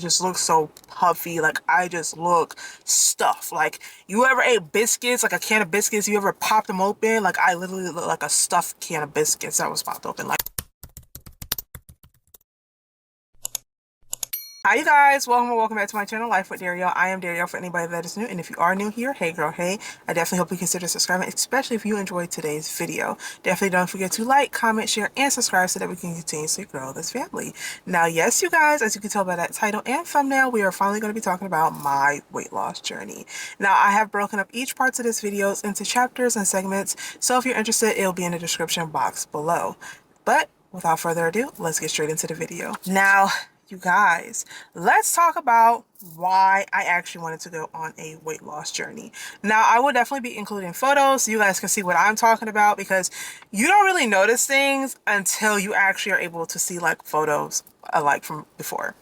Just look so puffy. Like I just look stuffed. Like you ever ate biscuits, like a can of biscuits, you ever popped them open? Like I literally look like a stuffed can of biscuits that was popped open. Like, hi you guys, welcome back to my channel, Life with Darielle. I am Darielle for anybody that is new, and if you are new here, hey girl, hey. I definitely hope you consider subscribing, especially if you enjoyed today's video. Definitely don't forget to like, comment, share, and subscribe so that we can continuously grow this family. Now, yes, you guys, as you can tell by that title and thumbnail, we are finally going to be talking about my weight loss journey. Now, I have broken up each parts of this videos into chapters and segments, so if you're interested, it'll be in the description box below. But without further ado, let's get straight into the video. Now, you guys, let's talk about why I actually wanted to go on a weight loss journey. Now, I will definitely be including photos so you guys can see what I'm talking about, because you don't really notice things until you actually are able to see like photos like from before.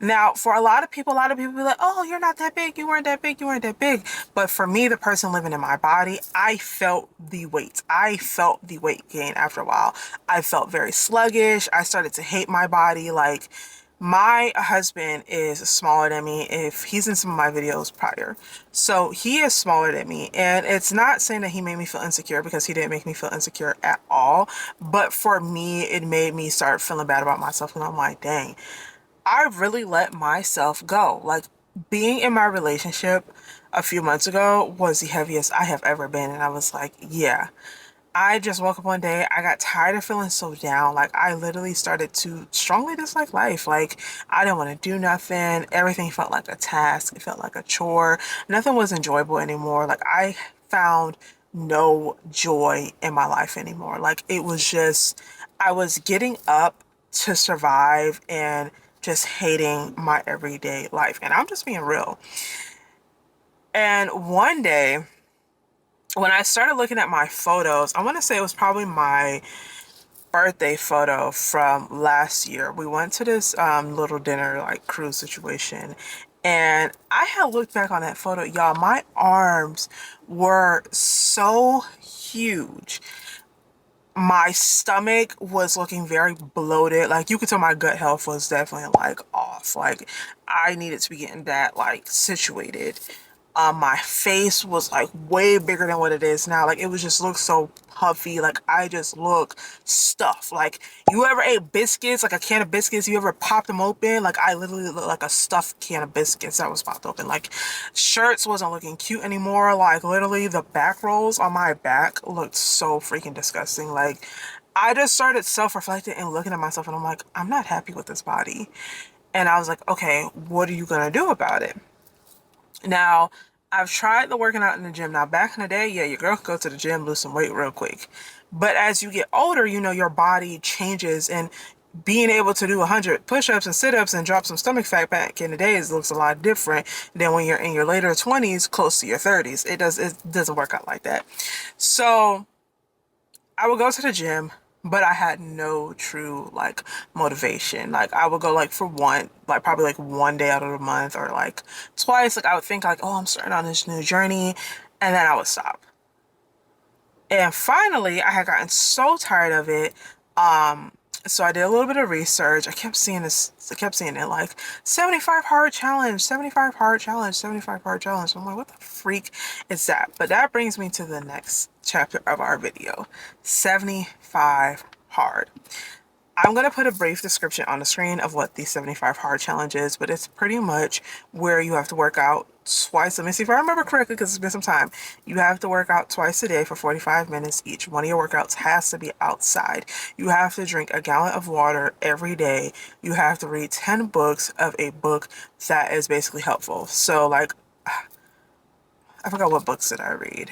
Now, for a lot of people be like, oh, you're not that big, you weren't that big, you weren't that big. But for me, the person living in my body, I felt the weight. I felt the weight gain after a while. I felt very sluggish. I started to hate my body. Like, my husband is smaller than me. If he's in some of my videos prior, so he is smaller than me, and it's not saying that he made me feel insecure, because he didn't make me feel insecure at all. But for me, it made me start feeling bad about myself, and I'm like, dang, I really let myself go. Like, being in my relationship a few months ago was the heaviest I have ever been, and I was like, yeah. I just woke up one day, I got tired of feeling so down. Like, I literally started to strongly dislike life. Like, I didn't want to do nothing. Everything felt like a task. It felt like a chore. Nothing was enjoyable anymore. Like, I found no joy in my life anymore. Like, it was just, I was getting up to survive and just hating my everyday life. And I'm just being real. And one day, when I started looking at my photos, I want to say it was probably my birthday photo from last year. We went to this little dinner, like cruise situation, and I had looked back on that photo. Y'all, my arms were so huge. My stomach was looking very bloated. Like, you could tell my gut health was definitely like off. Like, I needed to be getting that like situated. My face was like way bigger than what it is now. Like, it was just look so puffy. Like, I just look stuffed. Like, you ever ate biscuits, like a can of biscuits, you ever popped them open? Like, I literally look like a stuffed can of biscuits that was popped open. Like, shirts wasn't looking cute anymore. Like, literally the back rolls on my back looked so freaking disgusting. Like, I just started self-reflecting and looking at myself, and I'm like, I'm not happy with this body. And I was like, okay, what are you gonna do about it? Now, I've tried the working out in the gym. Now, back in the day, yeah, your girl could go to the gym, lose some weight real quick. But as you get older, you know, your body changes, and being able to do 100 push-ups and sit-ups and drop some stomach fat back in the days looks a lot different than when you're in your later 20s, close to your 30s. It doesn't work out like that. So I would go to the gym, but I had no true like motivation. Like, I would go like for one, like probably like one day out of the month, or like twice. Like, I would think like, oh, I'm starting on this new journey, and then I would stop. And finally, I had gotten so tired of it. Um, so I did a little bit of research. I kept seeing it like 75 hard challenge, 75 hard challenge, 75 hard challenge. I'm like, what the freak is that? But that brings me to the next chapter of our video, 75 hard. I'm going to put a brief description on the screen of what the 75 hard challenge is, but it's pretty much where you have to work out twice. Let me see if I remember correctly, because it's been some time. You have to work out twice a day for 45 minutes each. One of your workouts has to be outside. You have to drink a gallon of water every day. You have to read 10 books of a book that is basically helpful. So, like, I forgot what books did I read.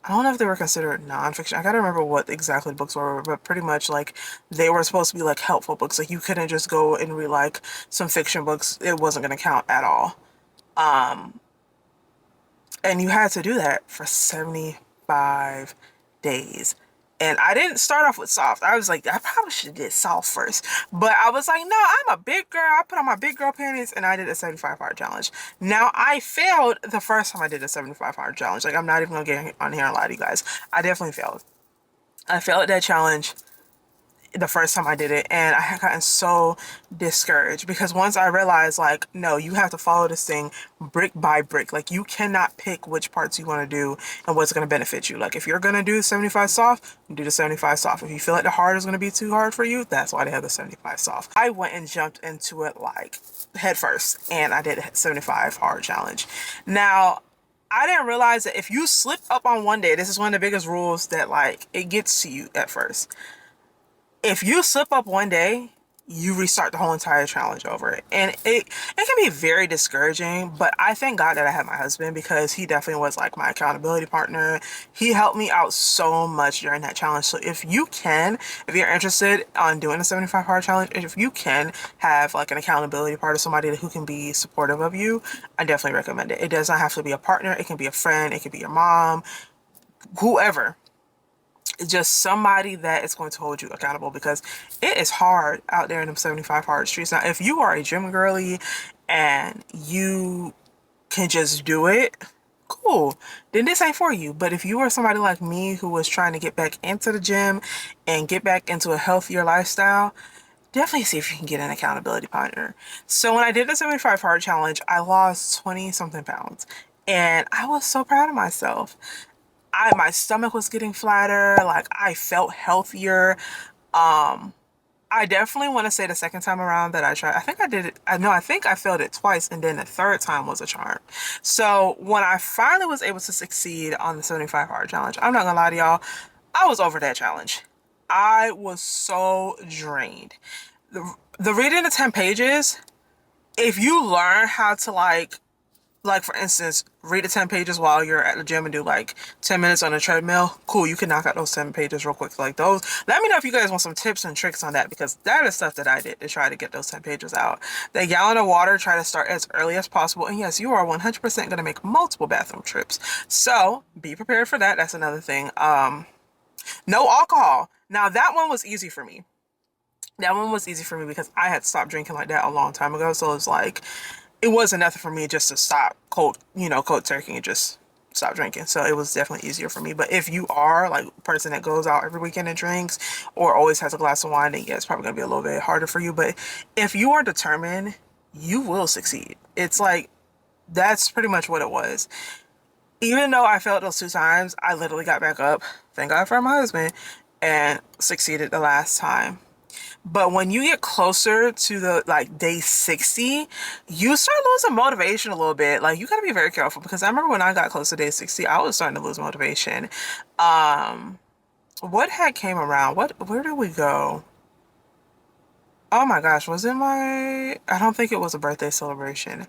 I don't know if they were considered nonfiction. I gotta remember what exactly the books were, but pretty much like they were supposed to be like helpful books. Like, you couldn't just go and read like some fiction books. It wasn't gonna count at all. Um, and you had to do that for 75 days. And I didn't start off with soft. I was like, I probably should have did soft first. But I was like, no, I'm a big girl. I put on my big girl panties and I did a 75 hard challenge. Now, I failed the first time I did a 75 hard challenge. Like, I'm not even gonna get on here and lie to you guys. I definitely failed. I failed at that challenge. the first time I did it, and I had gotten so discouraged because once I realized like, no, you have to follow this thing brick by brick. Like you cannot pick which parts you want to do and what's going to benefit you. Like if you're going to do 75 soft, do the 75 soft. If you feel like the hard is going to be too hard for you, that's why they have the 75 soft. I went and jumped into it like head first, and I did a 75 hard challenge. Now, I didn't realize that if you slip up on one day, this is one of the biggest rules that like it gets to you at first. If you slip up one day, you restart the whole entire challenge over it. And it can be very discouraging, but I thank God that I had my husband because he definitely was like my accountability partner. He helped me out so much during that challenge. So if you're interested on doing a 75 hard challenge, if you can have like an accountability partner, somebody who can be supportive of you, I definitely recommend it. It does not have to be a partner. It can be a friend. It could be your mom, whoever. Just somebody that is going to hold you accountable because it is hard out there in them 75 hard streets. Now, if you are a gym girly and you can just do it, cool, then this ain't for you. But if you are somebody like me who was trying to get back into the gym and get back into a healthier lifestyle, definitely see if you can get an accountability partner. So when I did the 75 hard challenge, I lost 20 something pounds and I was so proud of myself. My stomach was getting flatter, like I felt healthier. I definitely want to say the second time around that I tried, I think I did it. I think I failed it twice, and then the third time was a charm. So when I finally was able to succeed on the 75 hard challenge, I'm not gonna lie to y'all, I was over that challenge. I was so drained. The reading the 10 pages, if you learn how to like for instance, read the 10 pages while you're at the gym and do like 10 minutes on a treadmill, cool, you can knock out those 10 pages real quick like those. Let me know if you guys want some tips and tricks on that because that is stuff that I did to try to get those 10 pages out. The gallon of water, try to start as early as possible. And yes, you are 100% going to make multiple bathroom trips. So be prepared for that. That's another thing. No alcohol. Now that one was easy for me. That one was easy for me because I had stopped drinking like that a long time ago. So it's like, it wasn't nothing for me just to stop cold turkey and just stop drinking. So it was definitely easier for me. But if you are like a person that goes out every weekend and drinks or always has a glass of wine, then yeah, it's probably gonna be a little bit harder for you. But if you are determined, you will succeed. It's like, that's pretty much what it was. Even though I failed those two times, I literally got back up, thank God for my husband, and succeeded the last time. But when you get closer to the like day 60, you start losing motivation a little bit. Like you gotta be very careful because I remember when I got close to day 60, I was starting to lose motivation. What had came around? Where did we go? Oh my gosh, was it I don't think it was a birthday celebration.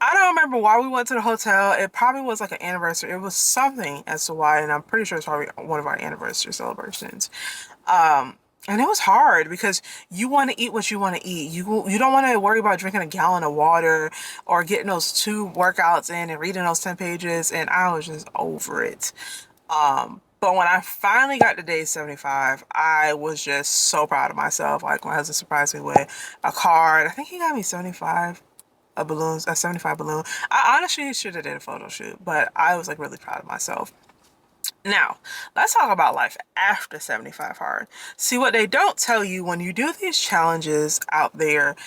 I don't remember why we went to the hotel. It probably was like an anniversary. It was something as to why, and I'm pretty sure it's probably one of our anniversary celebrations. And it was hard because you want to eat what you want to eat. You don't want to worry about drinking a gallon of water or getting those 2 workouts in and reading those 10 pages. And I was just over it. But when I finally got to day 75, I was just so proud of myself. Like my husband surprised me with a card. I think he got me 75 balloons, a 75 balloon. I honestly should have did a photo shoot, but I was like really proud of myself. Now, let's talk about life after 75 hard. See, what they don't tell you when you do these challenges out there,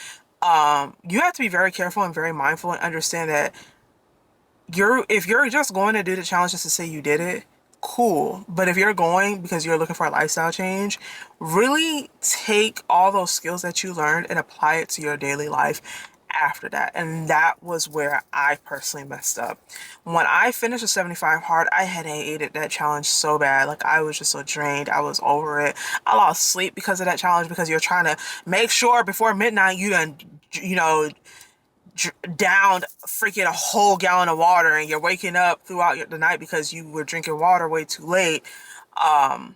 you have to be very careful and very mindful and understand that if you're just going to do the challenge just to say you did it, cool. But if you're going because you're looking for a lifestyle change, really take all those skills that you learned and apply it to your daily life after that. And that was where I personally messed up. When I finished the 75 hard, I had hated that challenge so bad. Like I was just so drained. I was over it. I lost sleep because of that challenge because you're trying to make sure before midnight you done, downed freaking a whole gallon of water and you're waking up throughout the night because you were drinking water way too late. So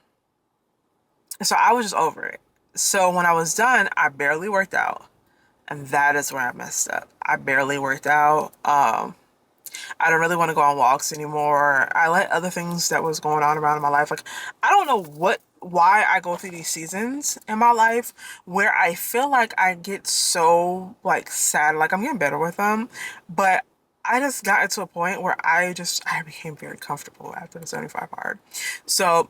I was just over it. So when I was done, I barely worked out. And that is where I messed up. I barely worked out. I don't really want to go on walks anymore. I let other things that was going on around in my life. Like, I don't know why I go through these seasons in my life where I feel like I get so like sad. Like I'm getting better with them, but I just got to a point where I became very comfortable after the 75 hard. So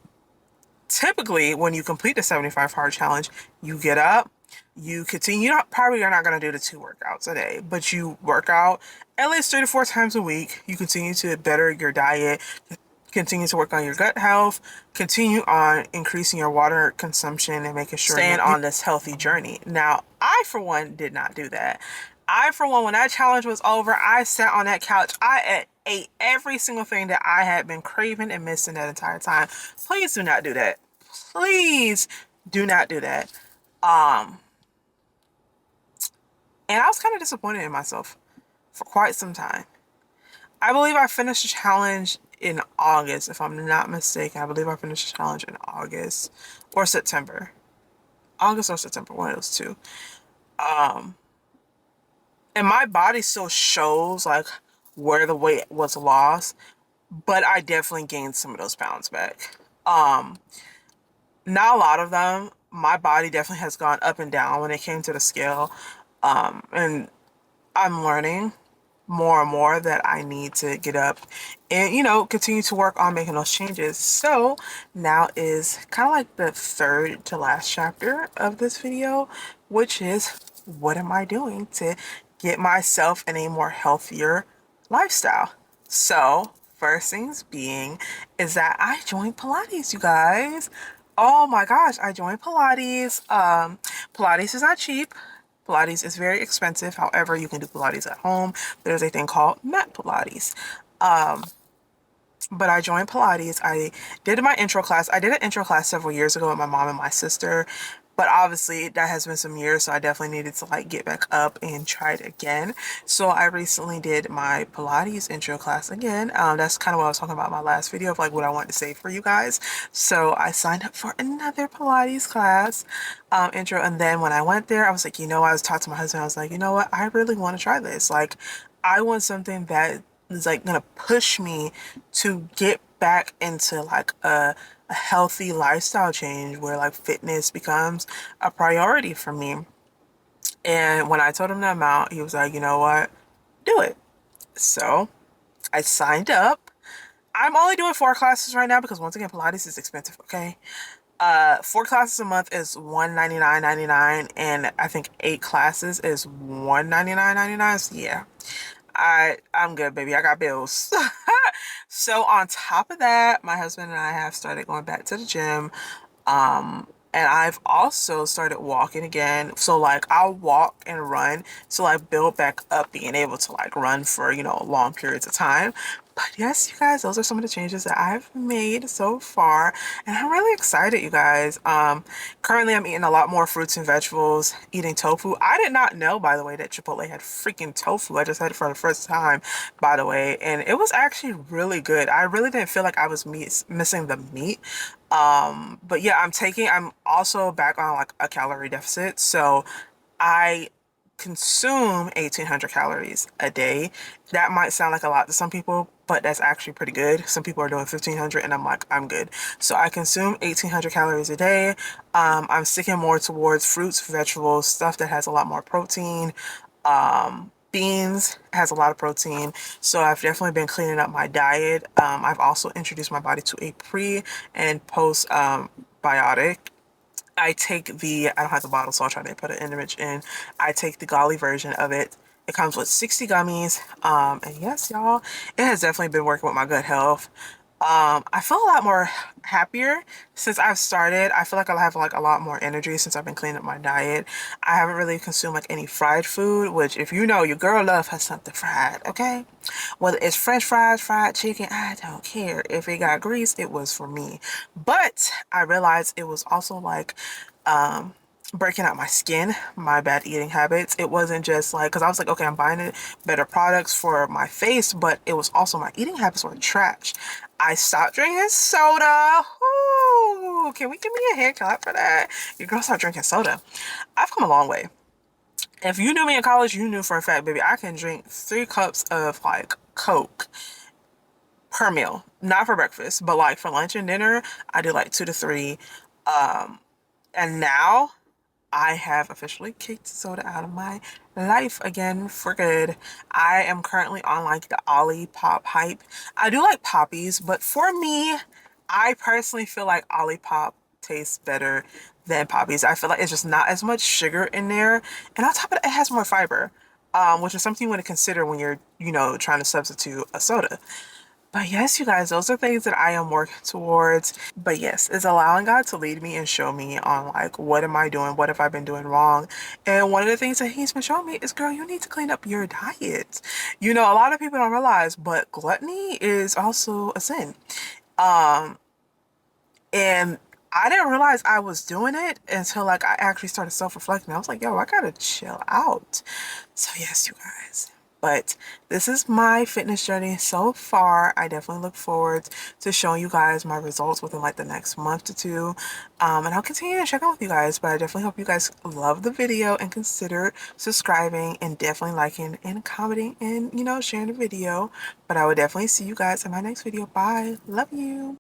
typically when you complete the 75 hard challenge, you get up, you continue. You're not going to do the 2 workouts a day, but you work out at least 3 to 4 times a week. You continue to better your diet, continue to work on your gut health, continue on increasing your water consumption and making sure staying on this healthy journey. Now, I for one did not do that. I for one, when that challenge was over, I sat on that couch. I ate every single thing that I had been craving and missing that entire time. Please do not do that. Please do not do that. And I was kind of disappointed in myself for quite some time. I believe I finished the challenge in August, if I'm not mistaken. I believe I finished the challenge in August or September. August or September, one of those two. And my body still shows like where the weight was lost, but I definitely gained some of those pounds back. Not a lot of them. My body definitely has gone up and down when it came to the scale. And I'm learning more and more that I need to get up and, continue to work on making those changes. So now is kind of like the third to last chapter of this video, which is what am I doing to get myself in a more healthier lifestyle? So first things being is that I joined Pilates, you guys. Oh my gosh, I joined Pilates. Pilates is not cheap. Pilates is very expensive. However, you can do Pilates at home. There's a thing called mat Pilates. But I joined Pilates. I did my intro class. I did an intro class several years ago with my mom and my sister. But obviously that has been some years, so I definitely needed to like get back up and try it again. So I recently did my Pilates intro class again. That's kind of what I was talking about in my last video of like what I wanted to say for you guys. So I signed up for another Pilates class intro, and then when I went there, I was like, I was talking to my husband. I was like, you know what? I really want to try this. Like, I want something that is like gonna push me to get back into like a healthy lifestyle change where like fitness becomes a priority for me. And when I told him the amount, he was like, you know what, do it. So I signed up. I'm only doing 4 classes right now because once again, Pilates is expensive, okay? 4 classes a month is $199.99, and I think 8 classes is $199.99. So yeah, I'm good, baby. I got bills. So on top of that, my husband and I have started going back to the gym. And I've also started walking again. So like I'll walk and run to like build back up being able to like run for, long periods of time. But yes, you guys, those are some of the changes that I've made so far, and I'm really excited, you guys. Currently I'm eating a lot more fruits and vegetables, eating tofu. I did not know, by the way, that Chipotle had freaking tofu. I just had it for the first time, by the way, and it was actually really good. I really didn't feel like I was missing the meat. But yeah, I'm also back on like a calorie deficit. So I consume 1,800 calories a day. That might sound like a lot to some people, but that's actually pretty good. Some people are doing 1,500 and I'm like, I'm good. So I consume 1,800 calories a day. I'm sticking more towards fruits, vegetables, stuff that has a lot more protein. Beans has a lot of protein, so I've definitely been cleaning up my diet. I've also introduced my body to a pre and post biotic. I don't have the bottle, so I'll try to put an image in. I take the Golly version of it. It comes with 60 gummies. And yes, y'all, it has definitely been working with my gut health. I feel a lot more happier since I've started. I feel like I have like a lot more energy since I've been cleaning up my diet. I haven't really consumed like any fried food, which if you know, your girl love has something fried, okay? Whether it's french fries, fried chicken, I don't care. If it got grease, it was for me. But I realized it was also like, breaking out my skin, my bad eating habits. It wasn't just like, because I was like, okay, I'm buying it better products for my face, but it was also my eating habits were trash. I stopped drinking soda. Ooh, can we give me a hand clap for that? Your girl stopped drinking soda. I've come a long way. If you knew me in college, you knew for a fact, baby, I can drink 3 cups of like Coke per meal. Not for breakfast, but like for lunch and dinner, I do like 2 to 3. And now I have officially kicked soda out of my life again for good. I am currently on like the Olipop hype. I do like poppies, but for me, I personally feel like Olipop tastes better than Poppy's. I feel like it's just not as much sugar in there. And on top of that, it has more fiber, which is something you want to consider when you're, trying to substitute a soda. But yes, you guys, those are things that I am working towards. But yes, it's allowing God to lead me and show me on like, what am I doing? What have I been doing wrong? And one of the things that he's been showing me is, girl, you need to clean up your diet. A lot of people don't realize, but gluttony is also a sin. And I didn't realize I was doing it until like I actually started self-reflecting. I was like, yo, I gotta chill out. So yes, you guys. But this is my fitness journey so far. I definitely look forward to showing you guys my results within like the next month to two. And I'll continue to check out with you guys, but I definitely hope you guys love the video and consider subscribing and definitely liking and commenting and, sharing the video. But I will definitely see you guys in my next video. Bye. Love you.